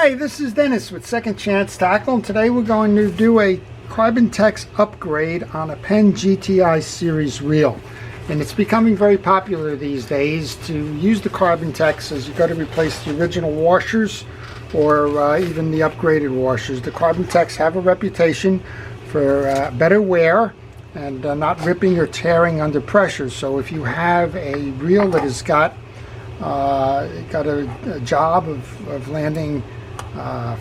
Hi, this is Dennis with Second Chance Tackle, and today we're going to do a Carbontex upgrade on a Penn GTI series reel. And it's becoming very popular these days to use the Carbontex as you go to replace the original washers or even the upgraded washers. The Carbontex have a reputation for better wear and not ripping or tearing under pressure. So if you have a reel that has got a job of landing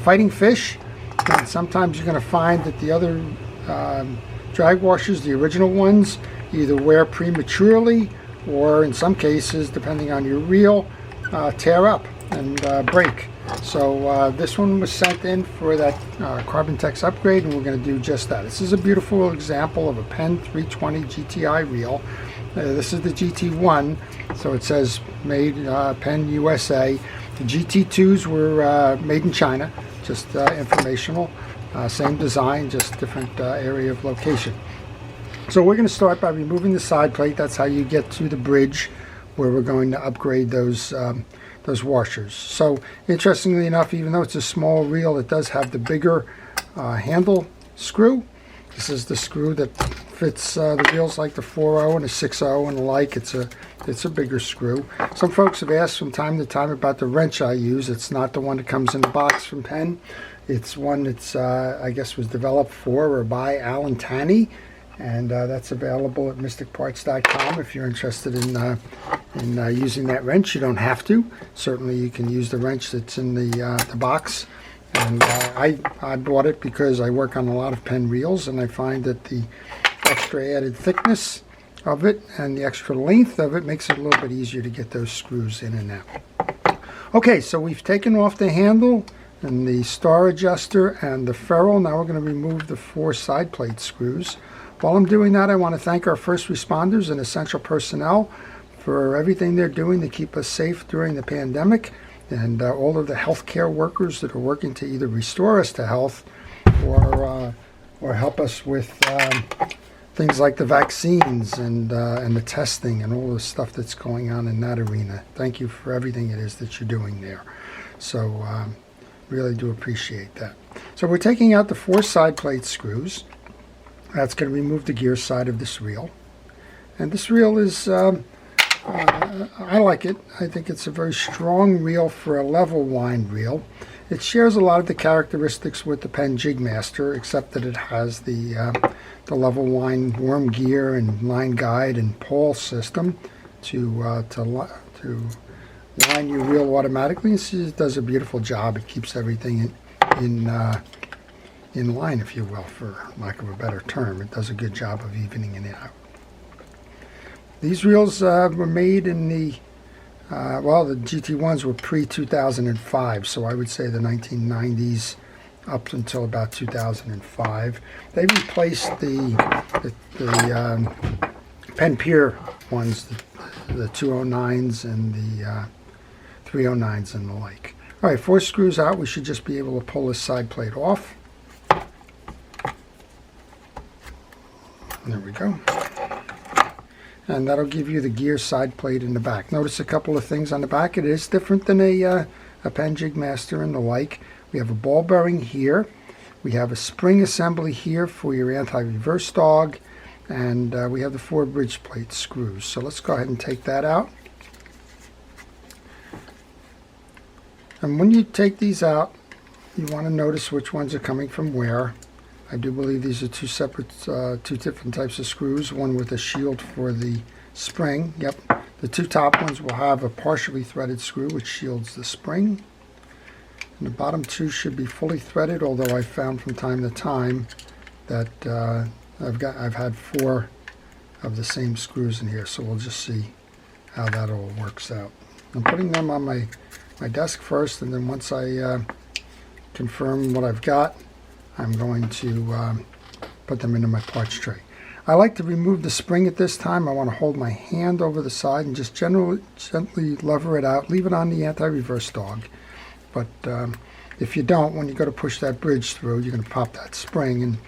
fighting fish, and sometimes you're going to find that the other drag washers, the original ones, either wear prematurely or in some cases, depending on your reel, tear up and break. So this one was sent in for that Carbontex upgrade, and we're going to do just that. This is a beautiful example of a Penn 320 GTI reel. This is the GT1, so it says made Penn USA. The GT2s were made in China, just informational. Same design, just different area of location. So we're going to start by removing the side plate. That's how you get to the bridge where we're going to upgrade those washers. So interestingly enough, even though it's a small reel, it does have the bigger handle screw. This is the screw that fits the reels like the 4.0 and a 6.0 and the like. It's a bigger screw. Some folks have asked from time to time about the wrench I use. It's not the one that comes in the box from Penn. It's one that's I guess was developed for or by Alan Tanney, and that's available at mysticparts.com if you're interested in using that wrench. You don't have to. Certainly you can use the wrench that's in the box. And I bought it because I work on a lot of Penn reels, and I find that the extra added thickness of it and the extra length of it makes it a little bit easier to get those screws in and out. Okay, so we've taken off the handle and the star adjuster and the ferrule. Now we're going to remove the 4 side plate screws. While I'm doing that, I want to thank our first responders and essential personnel for everything they're doing to keep us safe during the pandemic, and all of the healthcare workers that are working to either restore us to health or help us with things like the vaccines and the testing and all the stuff that's going on in that arena. Thank you for everything it is that you're doing there. So really do appreciate that. So we're taking out the 4 side plate screws. That's going to remove the gear side of this reel. And this reel is I like it. I think it's a very strong reel for a level wind reel. It shares a lot of the characteristics with the Penn Jigmaster, except that it has the level wind worm gear and line guide and pawl system to line your reel automatically. It does a beautiful job. It keeps everything in line, if you will, for lack of a better term. It does a good job of evening it out. These reels were made in the GT1s were pre-2005, so I would say the 1990s up until about 2005. They replaced the Penn Pier ones, the 209s and the 309s and the like. All right, 4 screws out. We should just be able to pull this side plate off. There we go. And that'll give you the gear side plate in the back. Notice a couple of things on the back. It is different than a Penn Jigmaster and the like. We have a ball bearing here. We have a spring assembly here for your anti-reverse dog. And we have the 4 bridge plate screws. So let's go ahead and take that out. And when you take these out, you want to notice which ones are coming from where. I do believe these are 2 different types of screws, one with a shield for the spring. Yep, the 2 top ones will have a partially threaded screw which shields the spring. And the bottom 2 should be fully threaded, although I found from time to time that I've had 4 of the same screws in here, so we'll just see how that all works out. I'm putting them on my desk first, and then once I confirm what I've got, I'm going to put them into my parts tray. I like to remove the spring at this time. I want to hold my hand over the side and just gently lever it out. Leave it on the anti-reverse dog. But if you don't, when you go to push that bridge through, you're going to pop that spring, and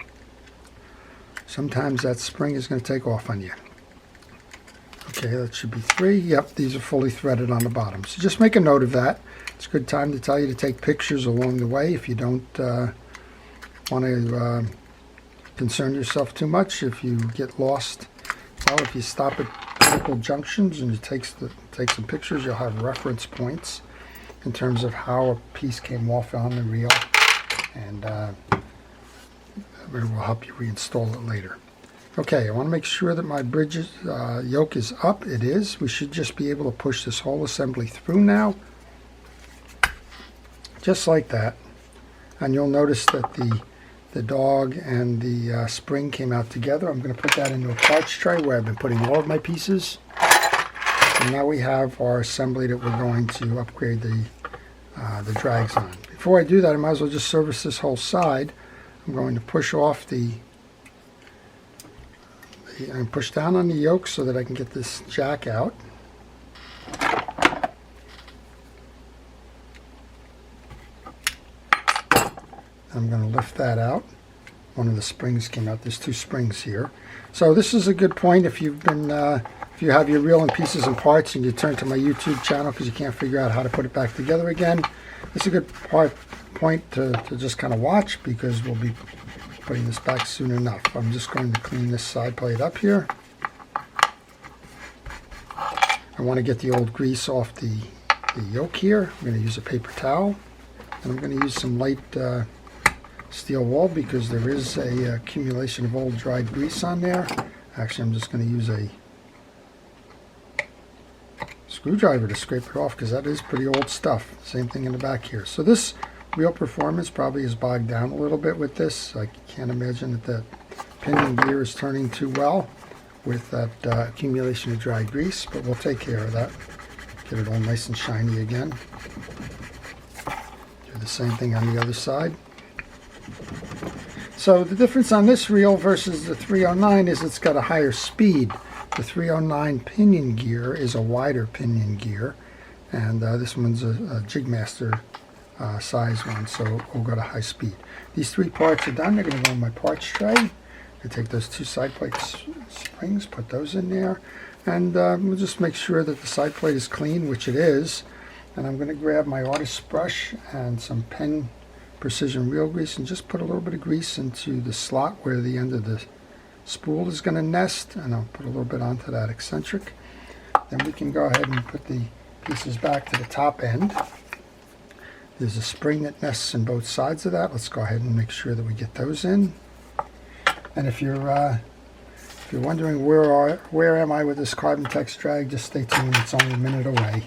sometimes that spring is going to take off on you. Okay, that should be 3. Yep, these are fully threaded on the bottom. So just make a note of that. It's a good time to tell you to take pictures along the way if you don't want to concern yourself too much. If you get lost, well, if you stop at critical junctions and you take some pictures, you'll have reference points in terms of how a piece came off on the reel, and it will help you reinstall it later. Okay, I want to make sure that my bridge yoke is up. It is. We should just be able to push this whole assembly through now, just like that. And you'll notice that the dog and the spring came out together. I'm going to put that into a parts tray where I've been putting all of my pieces. And now we have our assembly that we're going to upgrade the drags on. Before I do that, I might as well just service this whole side. I'm going to push off and push down on the yoke so that I can get this jack out. I'm going to lift that out. One of the springs came out. There's two springs here. So this is a good point if you've been if you have your reel in pieces and parts and you turn to my YouTube channel because you can't figure out how to put it back together again. It's a good point to just kind of watch, because we'll be putting this back soon enough. I'm just going to clean this side plate up here. I want to get the old grease off the yoke here. I'm going to use a paper towel, and I'm going to use some light steel wool because there is a accumulation of old dried grease on there. Actually, I'm just going to use a screwdriver to scrape it off because that is pretty old stuff. Same thing in the back here. So this wheel performance probably is bogged down a little bit with this. I can't imagine that the pinion gear is turning too well with that accumulation of dry grease, but we'll take care of that. Get it all nice and shiny again. Do the same thing on the other side. So the difference on this reel versus the 309 is it's got a higher speed. The 309 pinion gear is a wider pinion gear, and this one's a Jigmaster size one, so we'll go to high speed. These three parts are done. They're going to go in my parts tray. I take those two side plate springs, put those in there, and we'll just make sure that the side plate is clean, which it is. And I'm going to grab my artist brush and some Penn precision reel grease and just put a little bit of grease into the slot where the end of the spool is going to nest, and I'll put a little bit onto that eccentric. Then we can go ahead and put the pieces back to the top end. There's a spring that nests in both sides of that. Let's go ahead and make sure that we get those in. And if you're wondering where am I with this Carbontex drag, just stay tuned. It's only a minute away.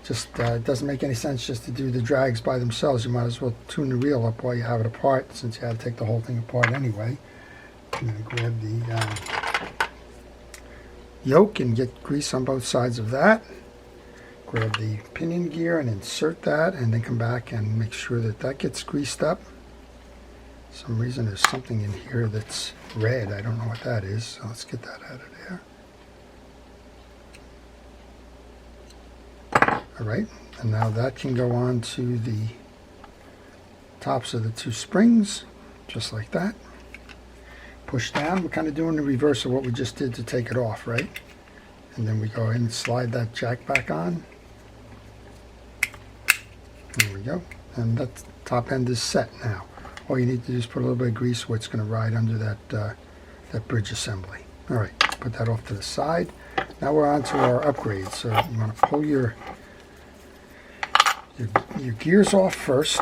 Just it doesn't make any sense just to do the drags by themselves. You might as well tune the reel up while you have it apart, since you had to take the whole thing apart anyway. I'm going to grab the yoke and get grease on both sides of that. Grab the pinion gear and insert that, and then come back and make sure that that gets greased up. For some reason there's something in here that's red. I don't know what that is, so let's get that out of there. Alright, and now that can go on to the tops of the two springs, just like that. Push down. We're kind of doing the reverse of what we just did to take it off, right? And then we go ahead and slide that jack back on. There we go. And that top end is set now. All you need to do is put a little bit of grease where it's going to ride under that bridge assembly. Alright, put that off to the side. Now we're on to our upgrade. So you want to pull your gears off first.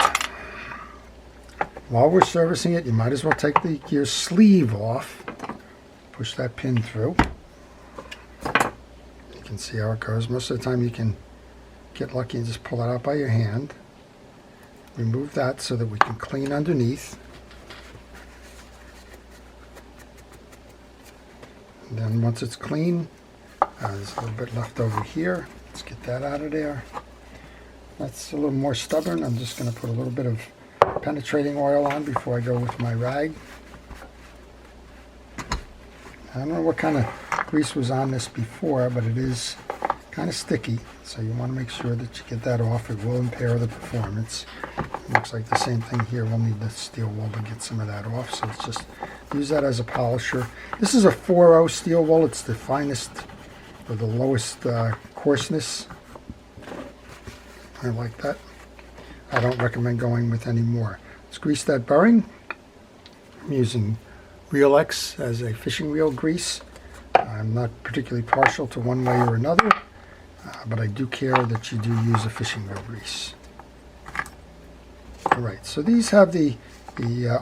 While we're servicing it, you might as well take the gear sleeve off. Push that pin through. You can see how it goes. Most of the time you can get lucky and just pull it out by your hand. Remove that so that we can clean underneath. And then once it's clean, there's a little bit left over here. Let's get that out of there. That's a little more stubborn. I'm just going to put a little bit of penetrating oil on before I go with my rag. I don't know what kind of grease was on this before, but it is kind of sticky, so you want to make sure that you get that off. It will impair the performance. It looks like the same thing here. We'll need the steel wool to get some of that off, so let's just use that as a polisher. This is a 4.0 steel wool. It's the finest or the lowest coarseness. I like that. I don't recommend going with any more. Let's grease that bearing. I'm using Reel X as a fishing reel grease. I'm not particularly partial to one way or another, but I do care that you do use a fishing reel grease. Alright, so these have the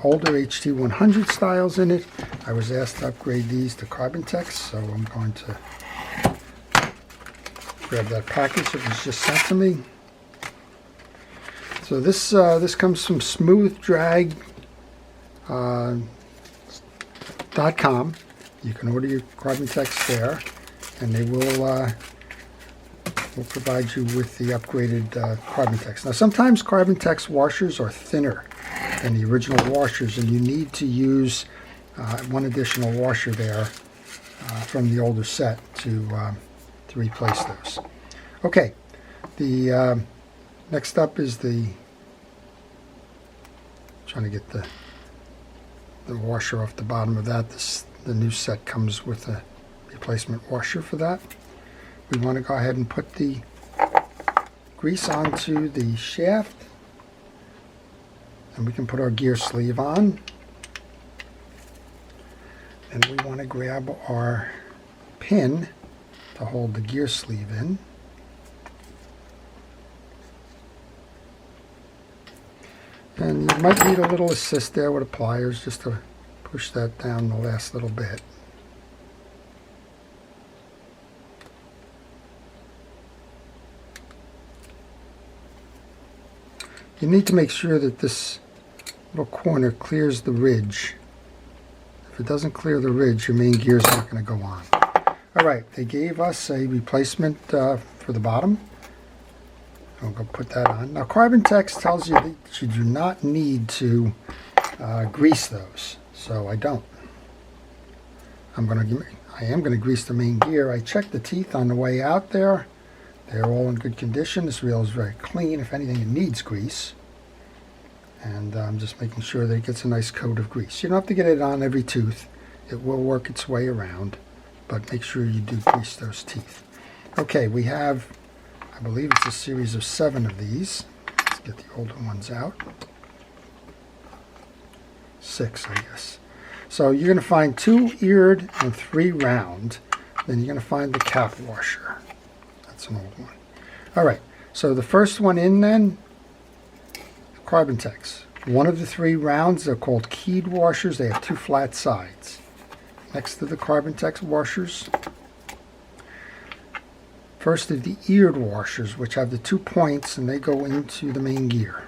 older HT100 styles in it. I was asked to upgrade these to Carbontex, so I'm going to grab that package that was just sent to me. So this comes from smoothdrag.com. You can order your Carbontex there, and they will provide you with the upgraded Carbontex. Now, sometimes Carbontex washers are thinner than the original washers, and you need to use one additional washer there from the older set to replace those. Okay, the next up is trying to get the washer off the bottom of that. The new set comes with a replacement washer for that. We want to go ahead and put the grease onto the shaft, and we can put our gear sleeve on. And we want to grab our pin to hold the gear sleeve in. And you might need a little assist there with the pliers just to push that down the last little bit. You need to make sure that this little corner clears the ridge. If it doesn't clear the ridge, your main gear is not going to go on. Alright, they gave us a replacement for the bottom. I'll go put that on. Now, Carbontex tells you that you do not need to grease those, so I don't. I am going to grease the main gear. I checked the teeth on the way out there. They're all in good condition. This reel is very clean. If anything, it needs grease. And I'm just making sure that it gets a nice coat of grease. You don't have to get it on every tooth. It will work its way around, but make sure you do grease those teeth. Okay, we have, I believe it's a series of 7 of these. Let's get the older ones out. 6, I guess. So you're going to find 2 eared and 3 round. Then you're going to find the cap washer. That's an old one. Alright, so the first one in then, Carbontex. One of the 3 rounds, they're called keyed washers. They have 2 flat sides. Next to the Carbontex washers, first of the eared washers, which have the 2 points and they go into the main gear.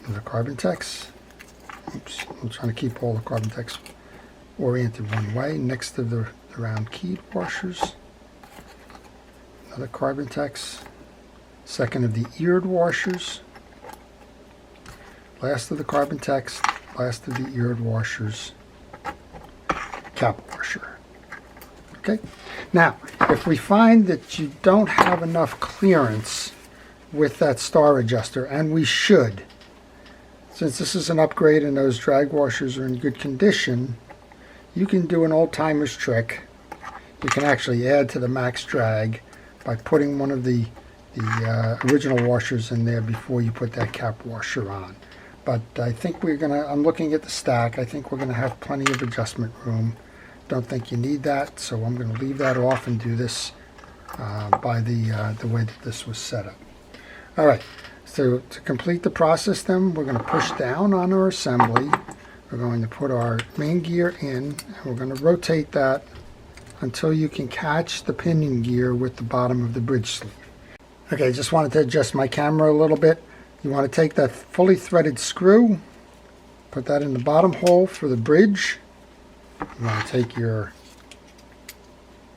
And the Carbontex. Oops, I'm trying to keep all the Carbontex oriented one way. Next to the round keyed washers, another Carbontex. Second of the eared washers. Last of the Carbontex. Last of the eared washers. Cap washer. Okay. Now, if we find that you don't have enough clearance with that star adjuster, and we should, since this is an upgrade and those drag washers are in good condition, you can do an old-timer's trick. You can actually add to the max drag by putting one of the original washers in there before you put that cap washer on. But I think I'm looking at the stack, I think we're going to have plenty of adjustment room. Don't think you need that, so I'm going to leave that off and do this by the way that this was set up. Alright, so to complete the process then, we're going to push down on our assembly. We're going to put our main gear in, and we're going to rotate that until you can catch the pinion gear with the bottom of the bridge sleeve. Okay, just wanted to adjust my camera a little bit. You want to take that fully threaded screw, put that in the bottom hole for the bridge. You want to take your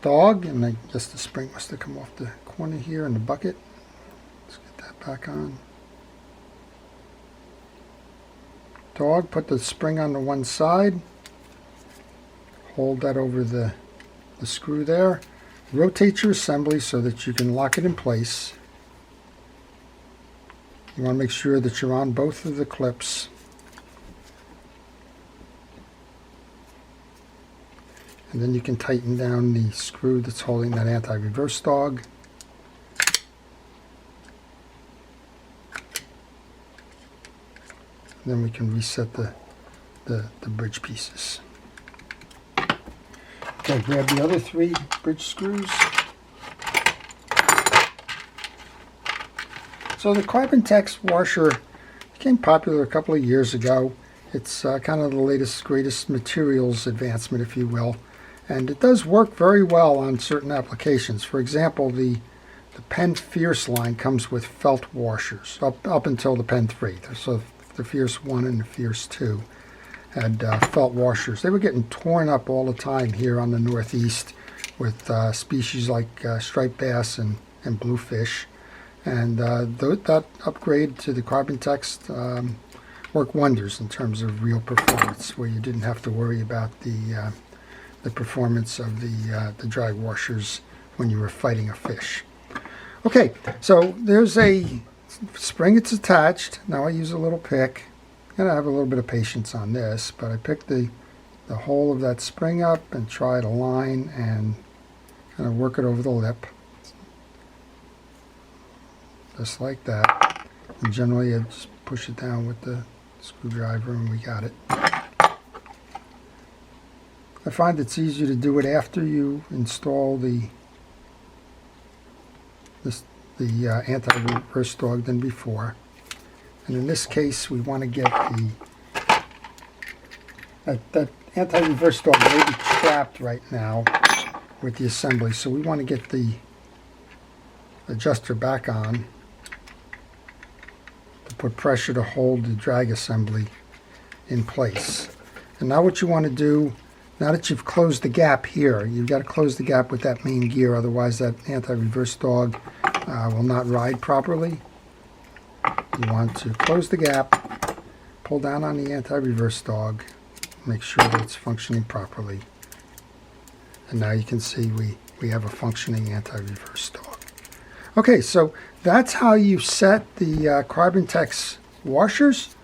dog, and I guess the spring must have come off the corner here in the bucket. Let's get that back on. Dog, put the spring on the one side. Hold that over the screw there. Rotate your assembly so that you can lock it in place. You want to make sure that you're on both of the clips. And then you can tighten down the screw that's holding that anti-reverse dog. then we can reset the bridge pieces. Okay, grab the other 3 bridge screws. So the Carbontex washer became popular a couple of years ago. It's kind of the latest, greatest materials advancement, if you will. And it does work very well on certain applications. For example, the Penn Fierce line comes with felt washers up until the Penn 3. So the Fierce 1 and the Fierce 2 had felt washers. They were getting torn up all the time here on the Northeast with species like striped bass and bluefish. And that upgrade to the Carbontex worked wonders in terms of real performance, where you didn't have to worry about the performance of the drag washers when you were fighting a fish. Okay, so there's a spring it's attached. Now I use a little pick. And I have a little bit of patience on this, but I picked the hole of that spring up and try to line and kind of work it over the lip. Just like that. And generally I just push it down with the screwdriver and we got it. I find it's easier to do it after you install the anti-reverse dog than before. And in this case, we want to get that anti-reverse dog may be trapped right now with the assembly, so we want to get the adjuster back on to put pressure to hold the drag assembly in place. And now what you want to do, now that you've closed the gap here, you've got to close the gap with that main gear, otherwise that anti-reverse dog will not ride properly. You want to close the gap, pull down on the anti-reverse dog, make sure that it's functioning properly. And now you can see we have a functioning anti-reverse dog. Okay, so that's how you set the Carbontex washers.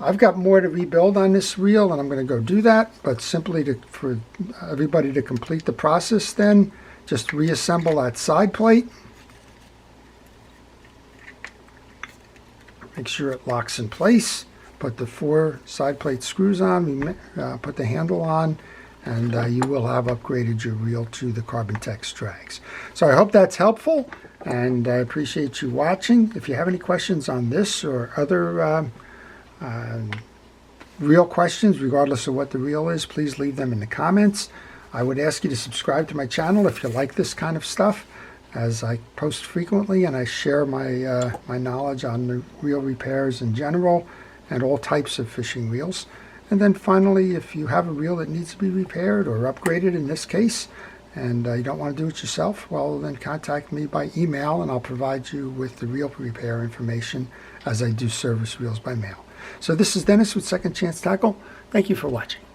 I've got more to rebuild on this reel, and I'm going to go do that. But simply for everybody to complete the process, then just reassemble that side plate. Make sure it locks in place. Put the 4 side plate screws on. Put the handle on, and you will have upgraded your reel to the Carbontex drags. So I hope that's helpful, and I appreciate you watching. If you have any questions on this or other reel questions, regardless of what the reel is, please leave them in the comments. I would ask you to subscribe to my channel if you like this kind of stuff, as I post frequently and I share my my knowledge on the reel repairs in general and all types of fishing reels. And then finally, if you have a reel that needs to be repaired or upgraded in this case, and you don't want to do it yourself, well, then contact me by email and I'll provide you with the reel repair information as I do service reels by mail. So this is Dennis with Second Chance Tackle. Thank you for watching.